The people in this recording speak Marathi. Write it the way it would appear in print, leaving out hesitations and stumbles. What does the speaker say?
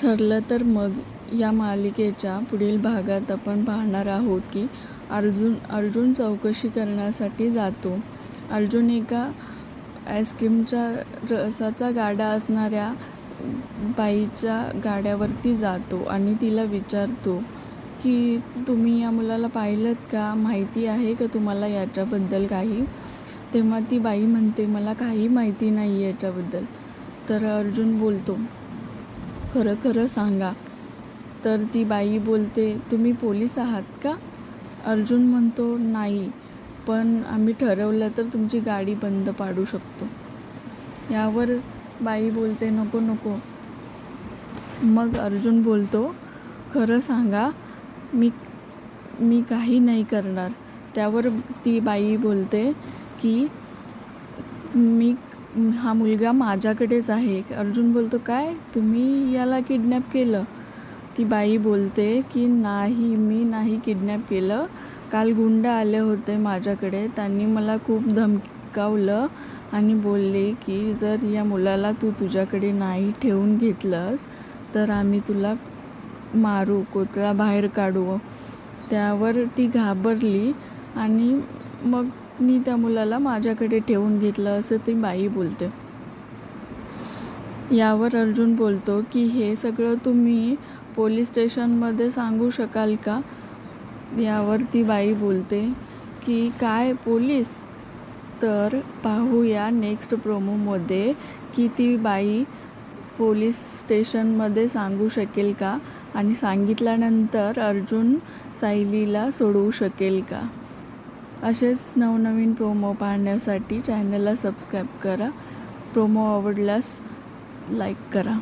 ठरलं तर मग या मालिकेच्या पुढील भागात आपण पाहणार आहोत की अर्जुन चौकशी करण्यासाठी जातो. अर्जुन एका आईस्क्रीमच्या रसाचा गाडा असणाऱ्या बाईच्या गाड्यावरती जातो आणि तिला विचारतो की तुम्ही या मुलाला पाहिलंत का, माहिती आहे का तुम्हाला याच्याबद्दल काही. तेव्हा ती बाई म्हणते मला काही माहिती नाही याच्याबद्दल. तर अर्जुन बोलतो खरं खरं सांगा. तर ती बाई बोलते तुम्ही पोलीस आहात का. अर्जुन म्हणतो नाही, पण आम्ही ठरवलं तर तुमची गाडी बंद पाडू शकतो. यावर बाई बोलते नको नको. मग अर्जुन बोलतो खरं सांगा, मी काही नाही करणार. त्यावर ती बाई बोलते की हा मुलगा माझ्याकडेच आहे. अर्जुन बोलतो काय, तुम्ही याला किडनॅप केलं. ती बाई बोलते की नाही, मी नाही किडनॅप केलं. काल गुंड आले होते माझ्याकडे, त्यांनी मला खूप धमकावलं आणि बोलले की जर या मुलाला तू तुझ्याकडे नाही ठेवून घेतलंस तर आम्ही तुला मारू, कोथळा बाहेर काढू. त्यावर ती घाबरली आणि मग मी त्या मुलाला माझ्याकडे ठेवून घेतलं असं ती बाई बोलते. यावर अर्जुन बोलतो की हे सगळं तुम्ही पोलीस स्टेशनमध्ये सांगू शकाल का. यावर ती बाई बोलते की काय पोलीस. तर पाहूया नेक्स्ट प्रोमोमध्ये की ती बाई पोलीस स्टेशनमध्ये सांगू शकेल का आणि सांगितल्यानंतर अर्जुन सायलीला सोडवू शकेल का. असेच नवनवीन प्रोमो पाहण्यासाठी चॅनलला सबस्क्राईब करा. प्रोमो आवडल्यास लाईक करा.